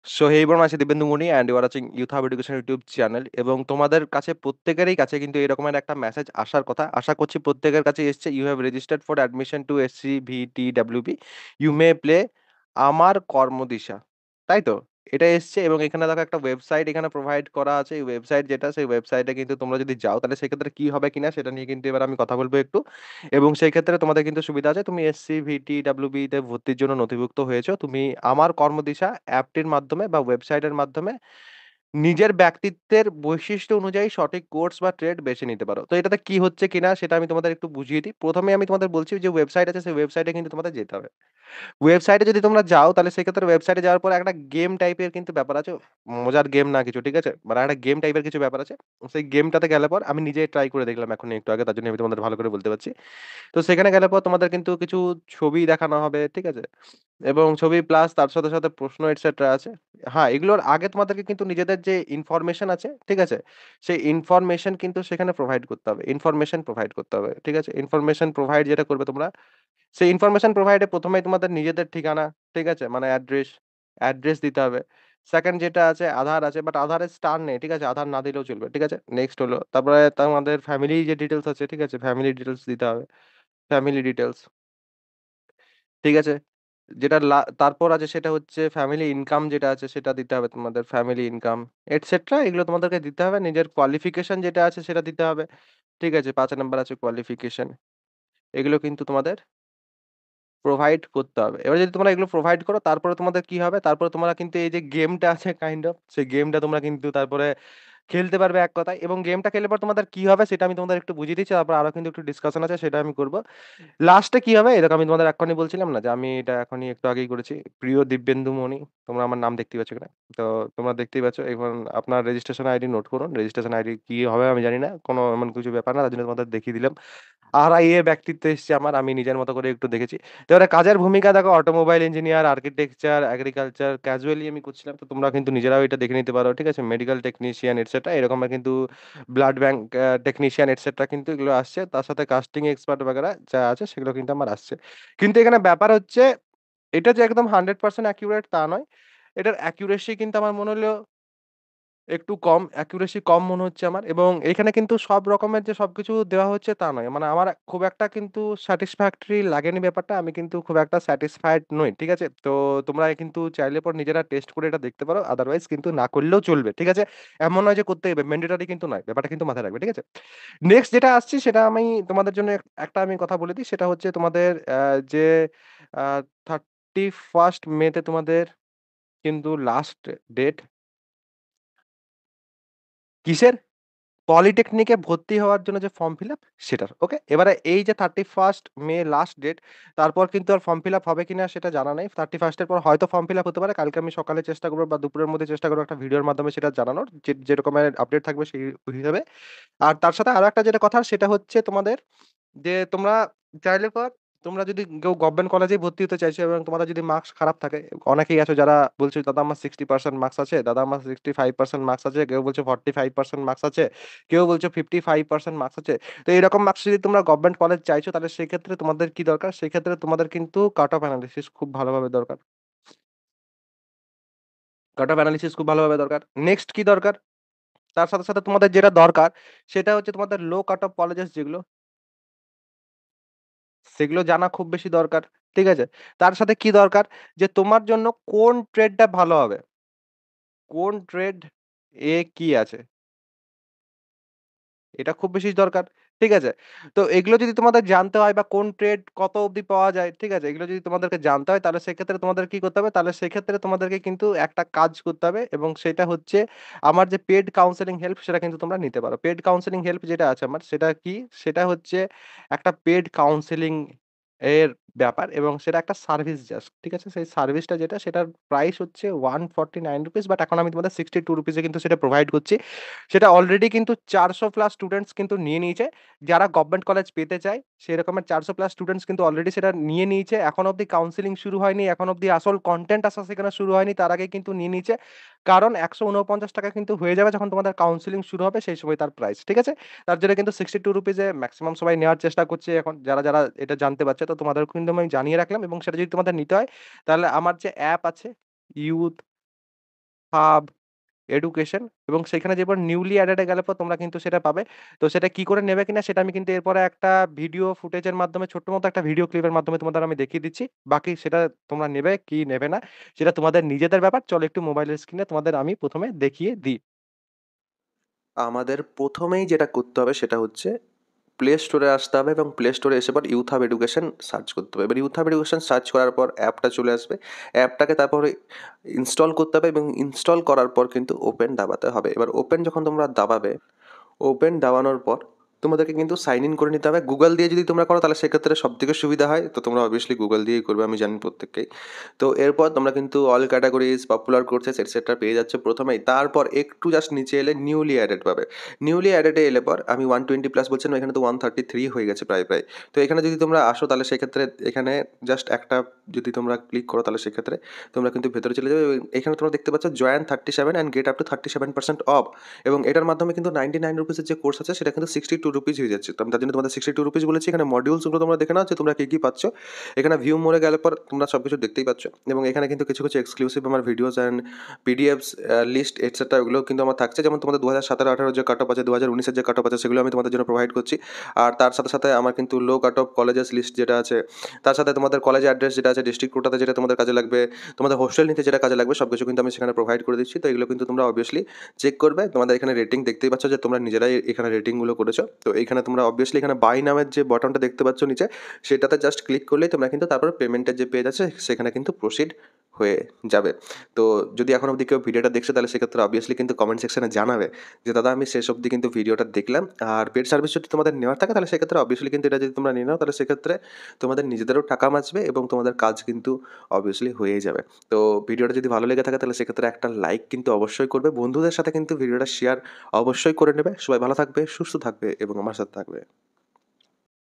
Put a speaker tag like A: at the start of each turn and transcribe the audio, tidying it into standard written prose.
A: So hey everyone, I am Dibyendu Moni and you are watching Youth Hub Education YouTube channel. এবং তোমাদের কাছে প্রত্যেকেরই কাছে কিন্তু এরকমের একটা মেসেজ আসার কথা। আশা করছি প্রত্যেকের কাছে এসছে, you have registered for admission to SCVTWB, you may play আমার কর্মদিশা, তাই তো? এটা এসছে এবং এখানে দেখো একটা ওয়েবসাইট এখানে প্রোভাইড করা আছে। এই ওয়েবসাইট যেটা, সেই ওয়েবসাইটে কিন্তু তোমরা যদি যাও তাহলে সেক্ষেত্রে কি হবে কিনা সেটা নিয়ে কিন্তু এবার আমি কথা বলবো একটু। এবং সেই ক্ষেত্রে তোমাদের কিন্তু সুবিধা আছে, তুমি এসসিভিটিডব্লিউবি তে ভর্তির জন্য নথিভুক্ত হয়েছো, তুমি আমার কর্মদিশা অ্যাপটির মাধ্যমে বা ওয়েবসাইটের মাধ্যমে নিজের ব্যক্তিত্বের বৈশিষ্ট্য অনুযায়ী সঠিক কোর্স বা ট্রেড বেছে নিতে পারো। তো এটাতে কি হচ্ছে কিনা সেটা আমি তোমাদের একটু বুঝিয়ে দিই। প্রথমে আমি তোমাদের বলছি যে ওয়েবসাইট আছে, সেই ওয়েবসাইটে কিন্তু তোমাদের যেতে হবে। ওয়েবসাইটে যদি তোমরা যাও তাহলে সেক্ষেত্রে ওয়েবসাইটে যাওয়ার পর একটা গেম টাইপের কিন্তু ব্যাপার আছে। মজার গেম না কিছু, ঠিক আছে? মানে একটা গেম টাইপের কিছু ব্যাপার আছে। সেই গেমটাতে গেলে পর আমি নিজে ট্রাই করে দেখলাম এখনই একটু আগে, তার জন্য আমি তোমাদের ভালো করে বলতে পারছি। তো সেখানে গেলে পর তোমাদের কিন্তু কিছু ছবি দেখানো হবে, ঠিক আছে? এবং ছবি প্লাস তার সাথে, সাথে প্রশ্ন এটসেট্রা আছে। হ্যাঁ, এগুলোর আগে তোমাদেরকে কিন্তু নিজেদের যে ইনফরমেশন আছে, ঠিক আছে? সেই ইনফরমেশন কিন্তু সেখানে প্রোভাইড করতে হবে। ইনফরমেশন প্রোভাইড করতে হবে, ঠিক আছে? ইনফরমেশন প্রোভাইড যেটা করবে তোমরা, সেই ইনফরমেশন প্রোভাইডে ১ম এই তোমাদের নিজেদের ঠিকানা, ঠিক আছে? মানে অ্যাড্রেস দিতে হবে। 2nd যেটা আছে আধার আছে, বাট আধারে স্টার নেই, ঠিক আছে? আধার না দিলেও চলবে, ঠিক আছে? নেক্সট হলো তারপরে তোমাদের ফ্যামিলি যে ডিটেইলস আছে, ঠিক আছে? ফ্যামিলি ডিটেইলস দিতে হবে। ফ্যামিলি ডিটেইলস, ঠিক আছে? যেটা তারপর আছে সেটা হচ্ছে ফ্যামিলি ইনকাম যেটা আছে সেটা দিতে হবে তোমাদের, ফ্যামিলি ইনকাম এটসেট্রা এগুলো তোমাদেরকে দিতে হবে। নিজের কোয়ালিফিকেশন যেটা আছে সেটা দিতে হবে, ঠিক আছে? ৫ নাম্বার আছে কোয়ালিফিকেশন। এগুলো কিন্তু তোমাদের প্রোভাইড করতে হবে। এবার যদি তোমরা এগুলো প্রোভাইড করো তারপরে তোমাদের কি হবে? তারপরে তোমরা কিন্তু এই যে গেমটা আছে কাইন্ড অফ, সেই গেমটা তোমরা কিন্তু তারপরে খেলতে পারবে এক কথায়। এবং গেমটা খেললে পর তোমাদের কি হবে সেটা আমি তোমাদের একটু বুঝিয়ে দিচ্ছি। তারপর আরো কিন্তু একটু ডিসকাশন আছে, সেটা আমি করব। লাস্টে কি হবে? এই দেখো আমি তোমাদের এক্ষুনি বলছিলাম না যে আমি এটা এখনই একটু আগেই করেছি। প্রিয় দিব্যেন্দু মনি। তোমরা আমার নাম দেখতেই পাচ্ছ এখানে। তো তোমরা দেখতেই পাচ্ছ। এখন আপনার রেজিস্ট্রেশন আইডি নোট করুন। রেজিস্ট্রেশন আইডি কি হবে আমি জানি না। কোনো এমন কিছু ব্যাপার না। তার জন্য তোমাদের দেখিয়ে দিলাম। আড়াইয়ে ব্যক্তিত্ব এসছে আমার। আমি নিজের মতো করে একটু দেখেছি। তো এবারে কাজের ভূমিকা দেখো, automobile engineer, architecture, agriculture, casually আমি করছিলাম। তো তোমরা কিন্তু নিজেরাও এটা দেখে নিতে পারো। ঠিক আছে? মেডিকেল টেকনিশিয়ান এটসেট্রা এরকম কিন্তু ব্লাড ব্যাংক টেকনিশিয়ান এটসেট্রা কিন্তু এগুলো আসছে। তার সাথে কাস্টিং এক্সপার্ট বাগেরা যা আছে সেগুলো কিন্তু আমার আসছে। কিন্তু এখানে ব্যাপার হচ্ছে এটা যে একদম 100% অ্যাকুরেট তা নয়। এটার অ্যাকুরেসি কিন্তু আমার মনে হলো একটু কম, অ্যাকুরেসি কম মনে হচ্ছে আমার। এবং এখানে কিন্তু সব রকমের যে সবকিছু দেওয়া হচ্ছে তা নয়। মানে আমার খুব একটা কিন্তু স্যাটিসফ্যাক্টরি লাগেনি ব্যাপারটা। আমি কিন্তু খুব একটা স্যাটিসফাইড নই। ঠিক আছে? তো তোমরা কিন্তু চাইলে পর নিজেরা টেস্ট করে এটা দেখতে পারো। আদারওয়াইজ কিন্তু না করলেও চলবে। ঠিক আছে? এমন নয় যে করতেই হবে। ম্যান্ডেটরি কিন্তু নয়। ব্যাপারটা কিন্তু মাথায় রাখবে। ঠিক আছে? নেক্সট যেটা আসছি সেটা আমি তোমাদের জন্য একটা আমি কথা বলে দিই। সেটা হচ্ছে তোমাদের যে আ 31st মে তে তোমাদের কিন্তু লাস্ট ডেট কিসের? পলিটেকনিকে ভর্তি হওয়ার জন্য যে ফর্ম ফিল আপ সেটার। ওকে? এবারে এই যে 31st মে লাস্ট ডেট, তারপর কিন্তু আর ফর্ম ফিল আপ হবে কিনা সেটা জানা নাই। 31st এর পর হয়তো ফর্ম ফিল আপ হতে পারে। কালকে আমি সকালে চেষ্টা করব বা দুপুরের মধ্যে চেষ্টা করব একটা ভিডিওর মাধ্যমে সেটা জানানোর। যে রকমের আপডেট থাকবে সেই হিসাবে। আর তার সাথে আরো একটা যেটা কথা সেটা হচ্ছে তোমাদের যে তোমরা চাইলে পর তোমরা যদি কেউ গভর্নমেন্ট কলেজেই ভর্তি হতে চাইছো এবং তোমাদের যদি মার্কস খারাপ থাকে, অনেকেই আছো যারা বলছো, "দাদা আমার 60% মার্কস আছে, দাদা আমার 65% মার্কস আছে।" কেউ বলছে 45% মার্কস আছে, কেউ বলছে 55% মার্কস আছে। তো এরকম মার্কস যদি তোমরা গভর্নমেন্ট কলেজ চাইছো তাহলে সেক্ষেত্রে তোমাদের কি দরকার? সেক্ষেত্রে তোমাদের কিন্তু কাট অফ এনালিসিস খুব ভালোভাবে দরকার। কাট অফ এনালিসিস খুব ভালোভাবে দরকার। নেক্সট কি দরকার? তার সাথে, সাথে তোমাদের যেটা দরকার সেটা হচ্ছে তোমাদের লো কাট অফ কলেজেস যেগুলো সেগুলো জানা খুব বেশি দরকার। ঠিক আছে? তার সাথে কি দরকার? যে তোমার জন্য কোন ট্রেডটা ভালো হবে? কোন ট্রেড কি আছে? এটা খুব বেশি দরকার। ঠিক আছে? তো এগুলো যদি তোমাদের জানতে হয় বা কোন ট্রেড কত অবধি পাওয়া যায়, ঠিক আছে? এগুলো যদি তোমাদেরকে জানতে হয় তাহলে সেক্ষেত্রে তোমাদের কি করতে হবে? তাহলে সেক্ষেত্রে তোমাদেরকে কিন্তু একটা কাজ করতে হবে এবং সেটা হচ্ছে আমার যে পেইড কাউন্সেলিং হেল্প সেটা কিন্তু তোমরা নিতে পারো। পেইড কাউন্সেলিং হেল্প যেটা আছে আমার সেটা কি? সেটা হচ্ছে একটা পেইড কাউন্সেলিং এর ব্যাপার এবং সেটা একটা সার্ভিস জাস্ট। ঠিক আছে? সেই সার্ভিসটা যেটা সেটার প্রাইস হচ্ছে ₹149 বাট এখন আমি তোমাদের ₹62 এ কিন্তু সেটা প্রোভাইড করছি। সেটা অলরেডি কিন্তু 400 প্লাস স্টুডেন্টস কিন্তু নিয়ে নিয়েছে। যারা গভর্নমেন্ট কলেজ পেতে চায়, সেরকমের 400 প্লাস স্টুডেন্টস কিন্তু অলরেডি সেটা নিয়ে নিয়েছে। এখনো অব্দি কাউন্সেলিং শুরু হয়নি। এখন অব্দি আসল কনটেন্ট আসা সেখানে শুরু হয়নি। তার আগেই কিন্তু নিয়ে নিয়েছে। কারণ ৳১৪৯ কিন্তু হয়ে যাবে যখন তোমাদের কাউন্সেলিং শুরু হবে সেই সময় তার প্রাইস। ঠিক আছে? তার জন্য কিন্তু ₹62 এ মেক্সিমাম সবাই নেওয়ার চেষ্টা করছে এখন। যারা এটা জানতে পারছে তো তোমাদেরও কিন্তু আমি জানিয়ে রাখলাম এবং সেটা যদি তোমাদের নিতে হয় তাহলে আমার যে অ্যাপ আছে ইউথ হাব, এডুকেশন এবং সেখানে যেবার নিউলি অ্যাডেড এ গেলে পর তোমরা কিন্তু সেটা পাবে। তো সেটা কি করে নেবে কিনা সেটা আমি কিন্তু এরপরে একটা ভিডিও ফুটেজের মাধ্যমে ছোট্ট মতো একটা ভিডিও ক্লিপের মাধ্যমে তোমাদের আমি দেখিয়ে দিচ্ছি। বাকি সেটা তোমরা নেবে কি নেবে না সেটা তোমাদের নিজেদের ব্যাপার। চলো একটু মোবাইলের স্ক্রিনে তোমাদের আমি ১ম এ দেখিয়ে দিই।
B: আমাদের প্রথমেই যেটা করতে হবে সেটা হচ্ছে প্লে স্টোরে আসতে হবে এবং প্লে স্টোরে এসে পর ইউথ হাব এডুকেশন সার্চ করতে হবে। এবার ইউথ হাব এডুকেশন সার্চ করার পর অ্যাপটা চলে আসবে। অ্যাপটাকে তারপরে ইনস্টল করতে হবে এবং ইনস্টল করার পর কিন্তু ওপেন দাবাতে হবে। এবার ওপেন যখন তোমরা দাবাবে, ওপেন দাবানোর পর তোমাদেরকে কিন্তু সাইন ইন করে নিতে হবে। গুগল দিয়ে যদি তোমরা করো তাহলে সেক্ষেত্রে সবথেকে সুবিধা হয়। তো তোমরা অবভিয়াসলি গুগল দিয়েই করবে, আমি জানি প্রত্যেককেই। তো এরপর তোমরা কিন্তু all categories, popular courses etcetera পেয়ে যাচ্ছ প্রথমেই। তারপর একটু জাস্ট নিচে এলে নিউলি অ্যাডেড পাবে। নিউলি অ্যাডেডে এলে পর আমি 120 প্লাস বলছিলাম, এখানে তো 133 হয়ে গেছে প্রায়। তো এখানে যদি তোমরা আসো তাহলে সেক্ষেত্রে এখানে জাস্ট একটা যদি তোমরা ক্লিক করো তাহলে সেক্ষেত্রে তোমরা কিন্তু ভেতরে চলে যাবে এবং এখানে তোমরা দেখতে পাচ্ছ join 37 and get up to 37% of. এবং এটার মাধ্যমে কিন্তু 99 রুপিসের যে কোর্স আছে সেটা কিন্তু 62 রুপিস হয়ে যাচ্ছে। তো আমি তার জন্য তোমাদের 62 রুপিস বলেছি। এখানে মডিউলসগুলো তোমরা দেখে নাও যে তোমরা কী পাচ্ছ। এখানে ভিউ মোরে গেলে পর তোমরা সব কিছু দেখতেই পাচ্ছ এবং এখানে কিন্তু কিছু এক্সক্লুসিভ আমার videos and PDFs list etcetera ওগুলো কিন্তু আমার থাকছে। যেমন তোমাদের 2017-18 যে কাট অফ আছে, 2019-এর যে কাট অফ আছে সেগুলো আমি তোমাদের জন্য প্রোভাইড করছি। আর তার সাথে আমার কিন্তু লো কাট অফ কলেজেস লিস্ট যেটা আছে, তার সাথে তোমাদের কলেজ অ্যাড্রেস যেটা আছে, ডিস্ট্রিক্ট কোটাতে যেটা তোমাদের কাজে লাগবে, তোমাদের হোস্টেল নিতে যেটা কাজে লাগবে সব কিছু কিন্তু আমি সেখানে প্রোভাইড করে দিচ্ছি। তো এগুলো কিন্তু তোমরা অবভিয়াসলি চেক করবে। তোমাদের এখানে রেটিং দেখতেই পাচ্ছ যে তোমরা নিজেরাই এখানে রেটিংগুলো করেছো। তো এইখানে তোমরা অবভিয়াসলি এখানে বাই নামের যে বটনটা দেখতে পাচ্ছ নিচে, সেটাতে জাস্ট ক্লিক করলেই তোমরা কিন্তু তারপরে পেমেন্টের যে পেজ আছে সেখানে কিন্তু প্রসিড হয়ে যাবে। তো যদি এখন অবধি কেউ ভিডিওটা দেখছো তাহলে সেক্ষেত্রে অবভিয়াসলি কিন্তু কমেন্ট সেকশনে জানাবে যে দাদা আমি শেষ অবধি কিন্তু ভিডিওটা দেখলাম। আর পেড সার্ভিস যদি তোমাদের নেওয়ার থাকে তাহলে সেক্ষেত্রে অবভিয়াসলি কিন্তু এটা যদি তোমরা নিয়ে নাও তাহলে সেক্ষেত্রে তোমাদের নিজেদেরও টাকা বাঁচবে এবং তোমাদের কাজ কিন্তু অবভিয়াসলি হয়েই যাবে। তো ভিডিওটা যদি ভালো লেগে থাকে তাহলে সেক্ষেত্রে একটা লাইক কিন্তু অবশ্যই করবে। বন্ধুদের সাথে কিন্তু ভিডিওটা শেয়ার অবশ্যই করে নেবে। সবাই ভালো থাকবে, সুস্থ থাকবে এবং আমার সাথে থাকবে।